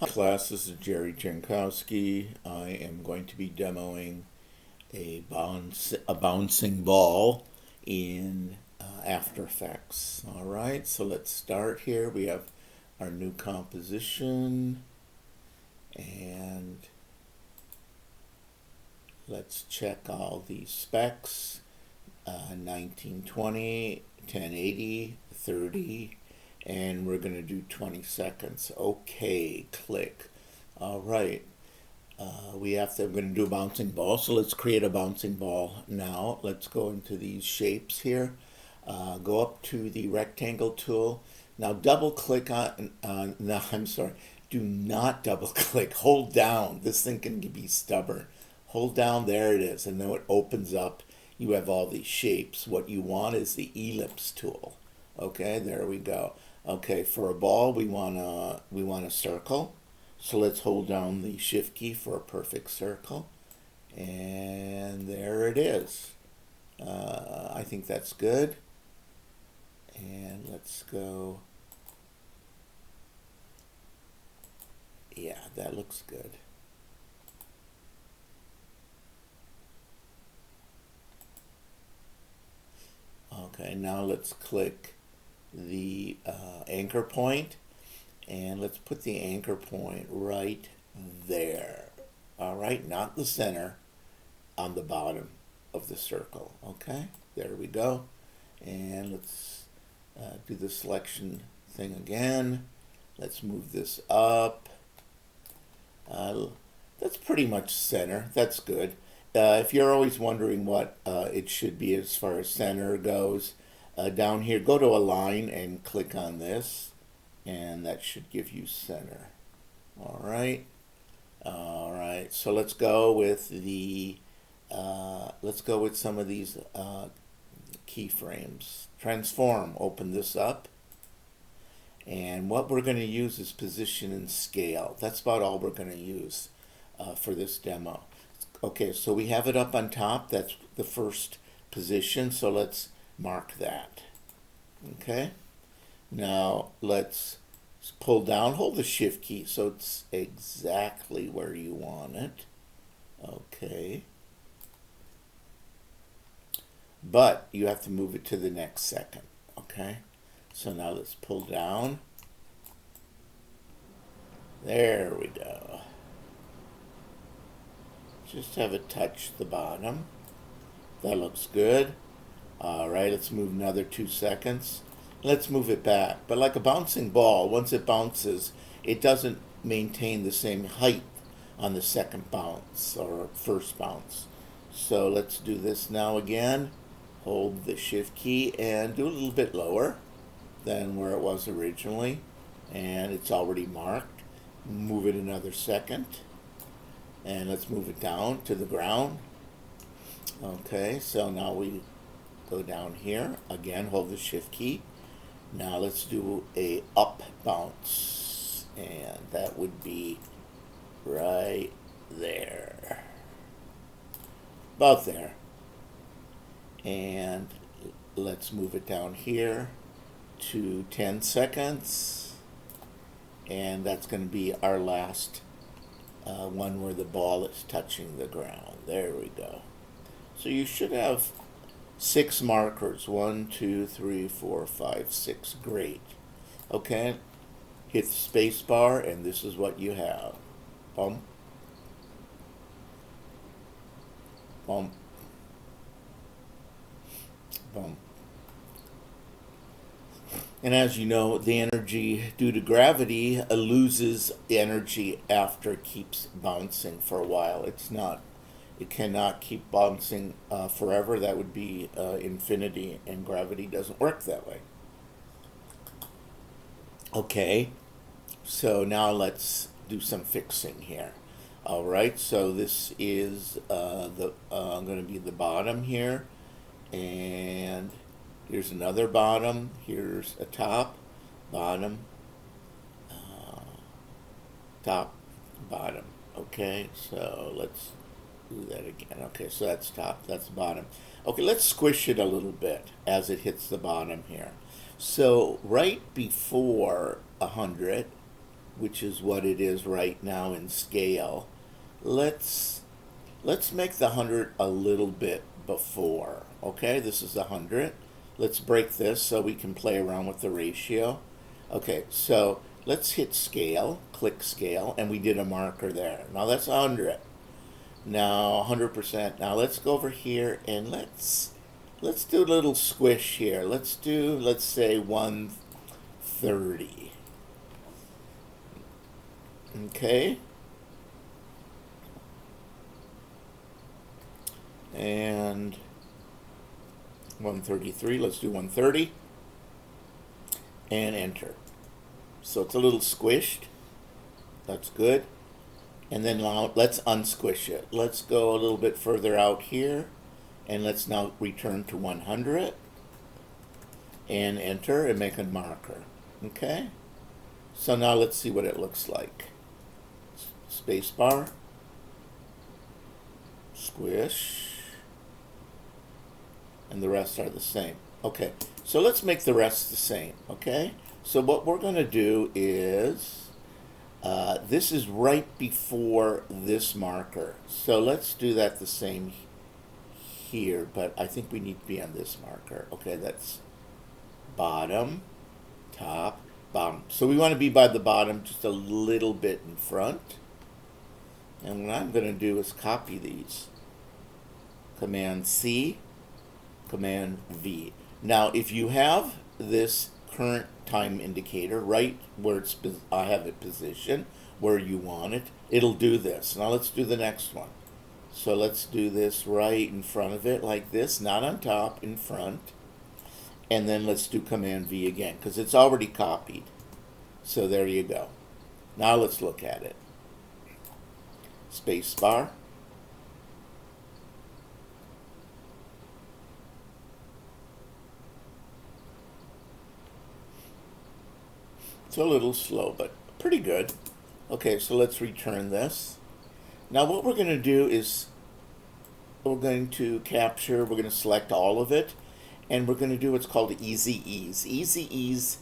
Hi class, this is Jerry Jankowski. I am going to be demoing a bouncing ball in After Effects. All right, so let's start here. We have our new composition, and let's check all the specs. 1920, 1080, 30, and we're going to do 20 seconds. Okay, click. All right. We're going to do a bouncing ball, so let's create a bouncing ball now. Let's go into these shapes here. Go up to the rectangle tool. Now double click no, I'm sorry. Do not double click. Hold down. This thing can be stubborn. Hold down, there it is, and then it opens up. You have all these shapes. What you want is the ellipse tool. Okay, there we go. Okay, for a ball, we want a circle. So let's hold down the shift key for a perfect circle. And there it is. I think that's good. And let's go. Yeah, that looks good. Okay, now let's click the anchor point, and let's put the anchor point right there. All right, not the center, on the bottom of the circle. Okay, there we go. And let's do the selection thing again. Let's move this up. That's pretty much center. That's good. If you're always wondering what it should be as far as center goes, down here, go to Align and click on this, and that should give you center. All right. All right. So let's go with some of these keyframes. Transform. Open this up. And what we're going to use is position and scale. That's about all we're going to use for this demo. Okay, so we have it up on top. That's the first position, so let's mark that. Okay, now let's pull down, hold the shift key so it's exactly where you want it. Okay, but you have to move it to the next second. Okay, so now let's pull down. There we go. Just have it touch the bottom. That looks good. All right, let's move another 2 seconds. Let's move it back. But like a bouncing ball, once it bounces, it doesn't maintain the same height on the second bounce or first bounce. So let's do this now again. Hold the shift key and do a little bit lower than where it was originally. And it's already marked. Move it another second. And let's move it down to the ground. Okay, so now we go down here. Again, hold the shift key. Now let's do a up bounce. And that would be right there. About there. And let's move it down here to 10 seconds. And that's going to be our last one where the ball is touching the ground. There we go. So you should have 6 markers. 1, 2, 3, 4, 5, 6. Great. Okay. Hit the space bar, and this is what you have. Bump. Bump. Bump. And as you know, the energy due to gravity loses energy after it keeps bouncing for a while. It cannot keep bouncing forever. That would be infinity, and gravity doesn't work that way. Okay, so now let's do some fixing here. All right, so this is going to be the bottom here, and here's another bottom. Here's a top, bottom, top, bottom. Okay, so let's do that again. Okay, so that's top, that's bottom. Okay, let's squish it a little bit as it hits the bottom here. So right before 100, which is what it is right now in scale. Let's make the 100 a little bit before. Okay, this is 100. Let's break this so we can play around with the ratio. Okay, so let's hit scale, click scale, and we did a marker there. Now that's 100. Now 100%. Now let's go over here and let's do a little squish here. Let's say 130. Okay. And 133, let's do 130 and enter. So it's a little squished. That's good. And then now let's unsquish it. Let's go a little bit further out here and let's now return to 100 and enter and make a marker. Okay? So now let's see what it looks like. Space bar, squish, and the rest are the same. Okay, so let's make the rest the same, okay? So what we're going to do is, this is right before this marker. So let's do that the same here, but I think we need to be on this marker. Okay, that's bottom, top, bottom. So we want to be by the bottom just a little bit in front. And what I'm going to do is copy these. Command C, Command V. Now, if you have this current time indicator right where I have it positioned, where you want it, it'll do this. Now let's do the next one. So let's do this right in front of it like this, not on top, in front. And then let's do Command V again, because it's already copied. So there you go. Now let's look at it. Space bar. It's a little slow, but pretty good. Okay, so let's return this. Now what we're going to do is we're going to capture, we're going to select all of it, and we're going to do what's called Easy Ease. Easy Ease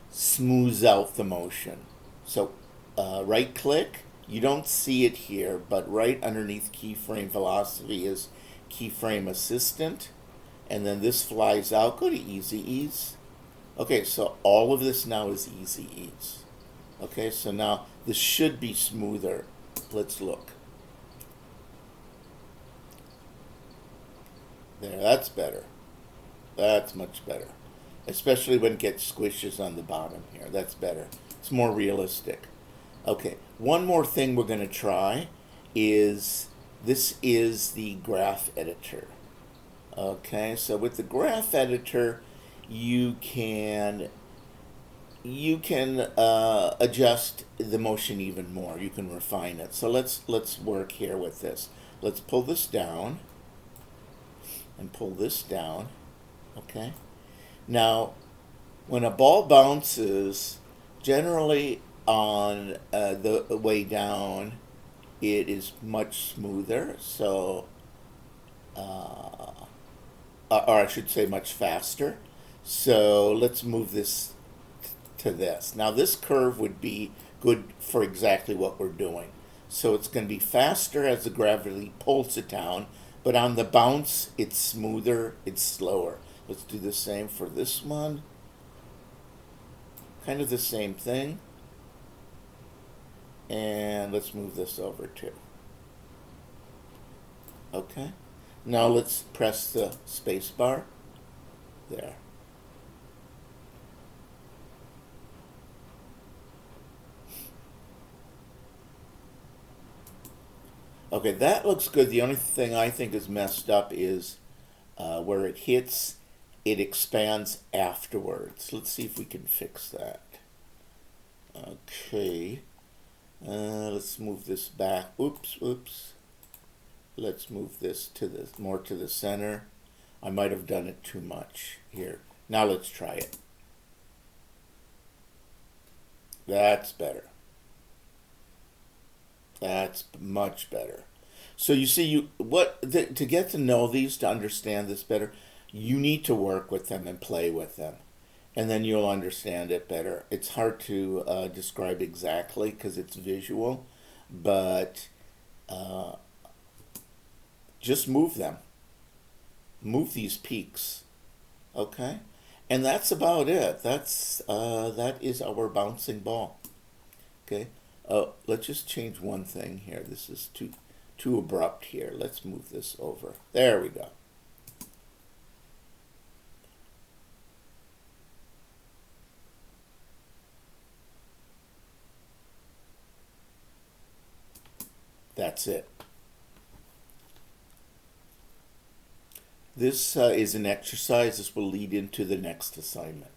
smooths out the motion. So right click, you don't see it here, but right underneath keyframe velocity is keyframe assistant, and then this flies out. Go to Easy Ease. Okay, so all of this now is Easy Ease. Okay, so now this should be smoother. Let's look. There, that's better. That's much better. Especially when it gets squishes on the bottom here. That's better. It's more realistic. Okay, one more thing we're going to try is, this is the graph editor. Okay, so with the graph editor, you can adjust the motion even more. You can refine it. So let's work here with this. Let's pull this down and pull this down. Okay. Now, when a ball bounces, generally on the way down, it is much smoother. So, or I should say, much faster. So let's move this to this. Now this curve would be good for exactly what we're doing. So it's going to be faster as the gravity pulls it down, but on the bounce, it's smoother, it's slower. Let's do the same for this one. Kind of the same thing. And let's move this over too. Okay. Now let's press the space bar. There. Okay, that looks good. The only thing I think is messed up is where it hits, it expands afterwards. Let's see if we can fix that. Okay. Let's move this back. Oops. Let's move this to the more to the center. I might have done it too much here. Now let's try it. That's better. That's much better. So you see, to get to know these, to understand this better, you need to work with them and play with them. and then you'll understand it better. It's hard to describe exactly because it's visual, but just move them. Move these peaks, okay? And that's about it. That is our bouncing ball, okay? Let's just change one thing here. This is too abrupt here. Let's move this over. There we go. That's it. This is an exercise. This will lead into the next assignment.